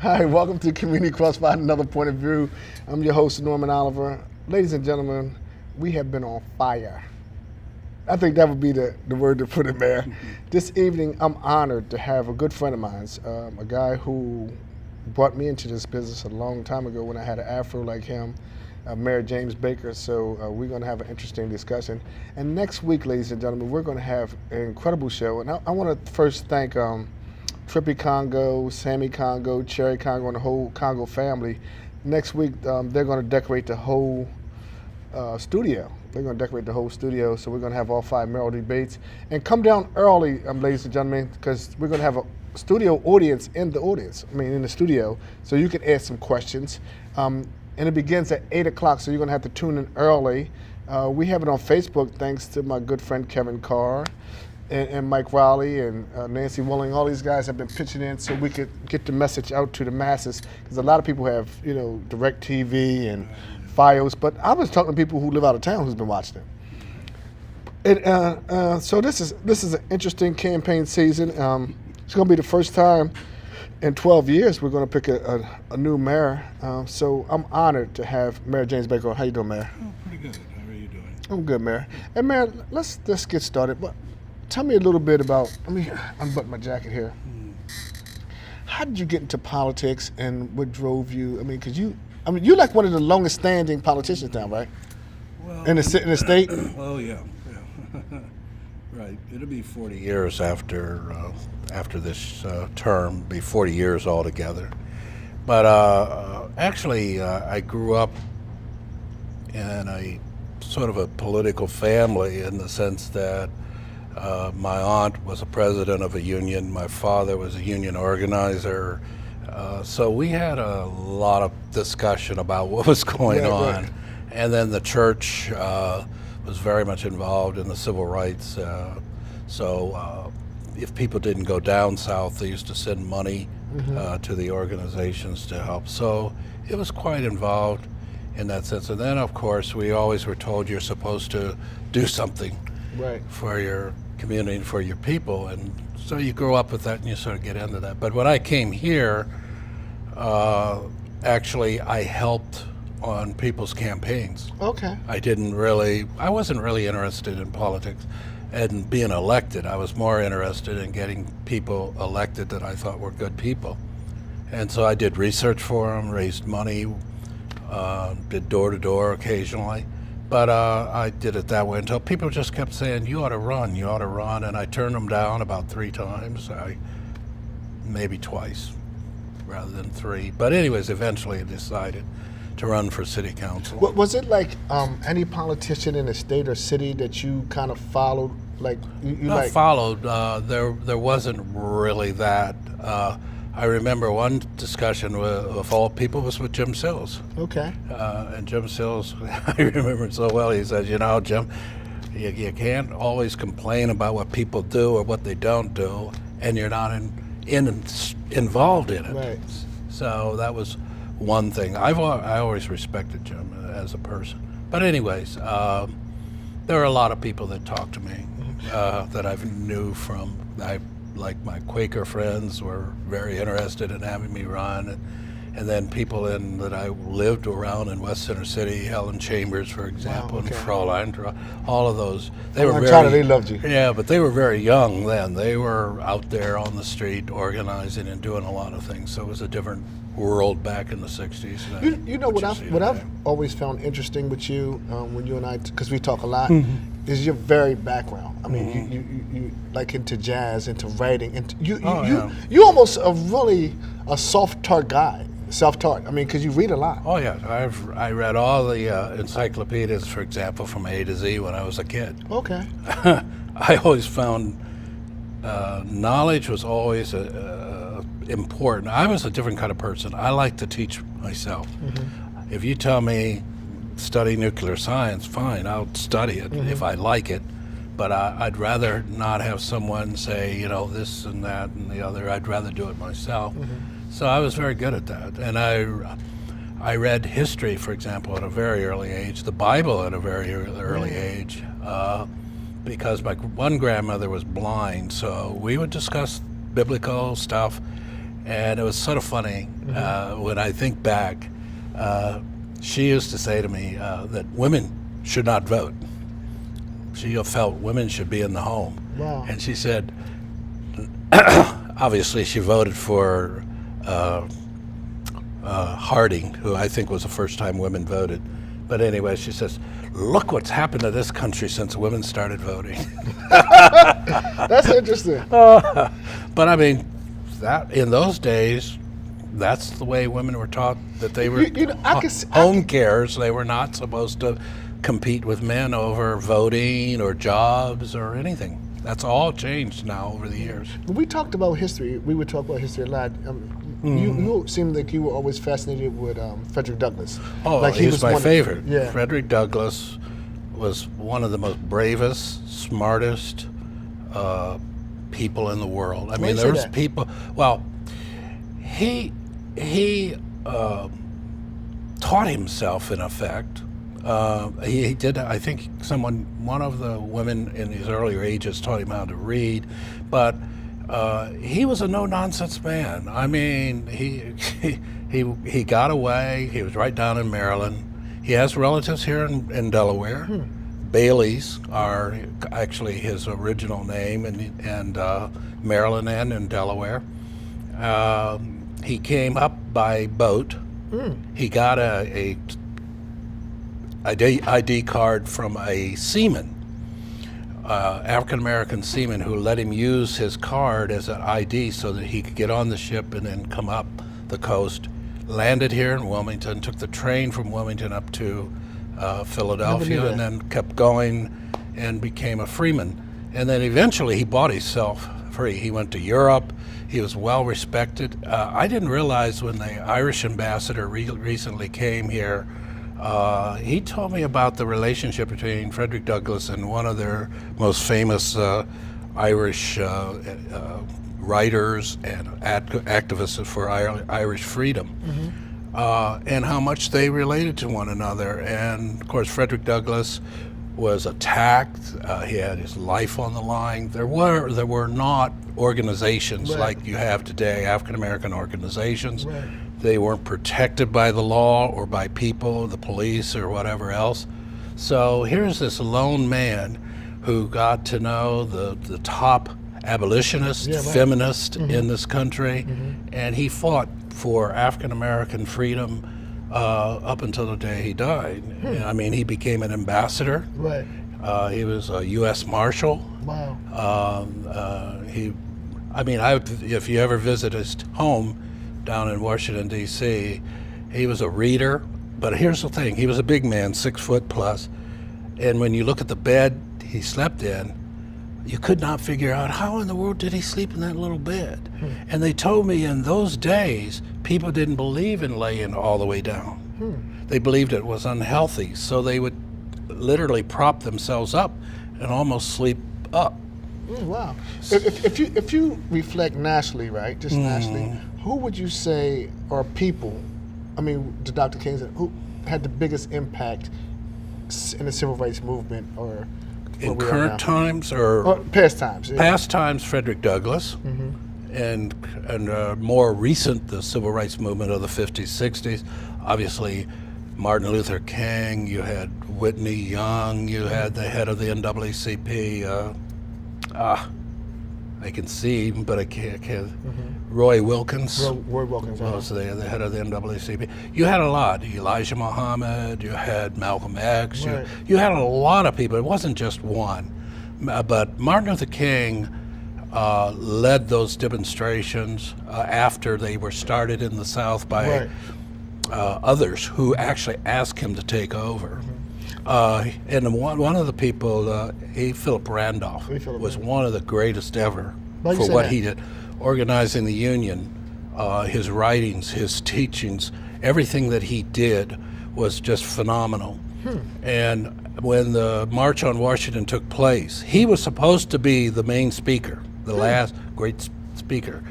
Hi, welcome to Community Crossfire, another point of view. I'm your host, Norman Oliver. Ladies and gentlemen, we have been on fire. I think that would be the word to put it, Mayor. This evening, I'm honored to have a good friend of mine, a guy who brought me into this business a long time ago when I had an afro like him, Mayor James Baker. So we're going to have an interesting discussion. And next week, ladies and gentlemen, we're going to have an incredible show. And I want to first thank Trippy Congo, Sammy Congo, Cherry Congo, and the whole Congo family. Next week, they're going to decorate the whole studio. They're going to decorate the whole studio, so we're going to have all 5 mayoral debates. And come down early, ladies and gentlemen, because we're going to have a studio audience in the studio, so you can ask some questions. And it begins at 8 o'clock, so you're going to have to tune in early. We have it on Facebook, thanks to my good friend Kevin Carr and Mike Rowley and Nancy Willing. All these guys have been pitching in so we could get the message out to the masses, because a lot of people have, direct TV and Fios, but I was talking to people who live out of town who's been watching it. So this is an interesting campaign season. It's going to be the first time in 12 years we're going to pick a new mayor. So I'm honored to have Mayor James Baker. How you doing, Mayor? Oh, pretty good. How are you doing? I'm good, Mayor. And Mayor, let's get started. But tell me a little bit about. Let me unbutton my jacket here. How did you get into politics, and what drove you? Because you're like one of the longest standing politicians now, right? Well, in the state. Oh yeah. Right. It'll be 40 years after this term. Be 40 years altogether. But actually, I grew up in a sort of a political family, in the sense that my aunt was a president of a union. My father was a union organizer. So we had a lot of discussion about what was going on. Right. And then the church was very much involved in the civil rights. So if people didn't go down south, they used to send money to the organizations to help. So it was quite involved in that sense. And then, of course, we always were told you're supposed to do something for your community and for your people. And so you grow up with that and you sort of get into that. But when I came here, actually, I helped on people's campaigns. Okay. I wasn't really interested in politics and being elected. I was more interested in getting people elected that I thought were good people. And so I did research for them, raised money, did door-to-door occasionally. But I did it that way until people just kept saying, you ought to run, and I turned them down about 3 times, maybe twice rather than 3. But anyways, eventually I decided to run for city council. Was it like any politician in the state or city that you kind of followed? Like Not followed. There wasn't really that. I remember one discussion of all people was with Jim Sills. Okay. And Jim Sills, I remember it so well. He said, Jim, you can't always complain about what people do or what they don't do, and you're not involved in it. Right. So that was one thing. I always respected Jim as a person. But anyways, there are a lot of people that talk to me that I knew from. Like my Quaker friends were very interested in having me run, and then people that I lived around in West Center City, Helen Chambers, for example, and Fraulein, all of those. They loved you. Yeah, but they were very young then. They were out there on the street organizing and doing a lot of things. So it was a different world back in the 60s. You know what I've always found interesting with you, when you and I, because we talk a lot, is your varied background. You like into jazz, into writing, and you almost really a self-taught guy. Self-taught. Because you read a lot. Oh yeah, I read all the encyclopedias, for example, from A to Z when I was a kid. Okay. I always found knowledge was always important. I was a different kind of person. I like to teach myself. If you tell me study nuclear science, fine, I'll study it if I like it. But I'd rather not have someone say, this and that and the other. I'd rather do it myself. So I was very good at that. And I read history, for example, at a very early age, the Bible at a very early age, because my one grandmother was blind. So we would discuss biblical stuff, and it was sort of funny. When I think back, she used to say to me that women should not vote. She felt women should be in the home. Wow. And she said, obviously she voted for Harding, who I think was the first time women voted. But anyway, she says, look what's happened to this country since women started voting. That's interesting. But I mean, that in those days, that's the way women were taught that they were home carers. They were not supposed to compete with men over voting or jobs or anything. That's all changed now over the years. When we talked about history, we would talk about history a lot. You seemed like you were always fascinated with Frederick Douglass. Oh, like he was my favorite. Yeah. Frederick Douglass was one of the most bravest, smartest people in the world. I mean, there was people. Well, he taught himself, in effect. He did. I think one of the women in his earlier ages taught him how to read, but he was a no-nonsense man. I mean, he got away. He was right down in Maryland. He has relatives here in Delaware. Baileys are actually his original name in Maryland and in Delaware. He came up by boat. He got a ID card from a seaman, African-American seaman, who let him use his card as an ID so that he could get on the ship and then come up the coast, landed here in Wilmington, took the train from Wilmington up to Philadelphia, and then kept going and became a freeman. And then eventually he bought himself free. He went to Europe. He was well respected. I didn't realize when the Irish ambassador recently came here, he told me about the relationship between Frederick Douglass and one of their most famous Irish writers and activists for Irish freedom, and how much they related to one another. And of course, Frederick Douglass was attacked. He had his life on the line. There were not organizations like you have today, African American organizations. They weren't protected by the law or by people, the police or whatever else. So here's this lone man who got to know the top abolitionist, feminist in this country, and he fought for African American freedom up until the day he died. I mean, he became an ambassador. He was a U.S. Marshal. Wow. If you ever visit his home down in Washington, D.C., he was a reader. But here's the thing, he was a big man, 6 foot plus, and when you look at the bed he slept in, you could not figure out how in the world did he sleep in that little bed. And they told me in those days, people didn't believe in laying all the way down. They believed it was unhealthy, so they would literally prop themselves up and almost sleep up. Wow. If you reflect nationally, right, just nationally, who would you say are people, I mean, to Dr. King, who had the biggest impact in the civil rights movement, or in current times or past times? Past times, Frederick Douglass, and more recent, the civil rights movement of the 50s, 60s. Obviously, Martin Luther King. You had Whitney Young. You had the head of the NAACP. I can see him, but I can't. Roy Wilkins. Roy Wilkins was the head of the NAACP. You had a lot. Elijah Muhammad. You had Malcolm X. You had a lot of people. It wasn't just one. But Martin Luther King led those demonstrations after they were started in the South by others who actually asked him to take over. And one of the people, Philip Randolph, was one of the greatest ever for what he did, organizing the Union. His writings, his teachings, everything that he did was just phenomenal. And when the March on Washington took place, he was supposed to be the main speaker, the last great speaker.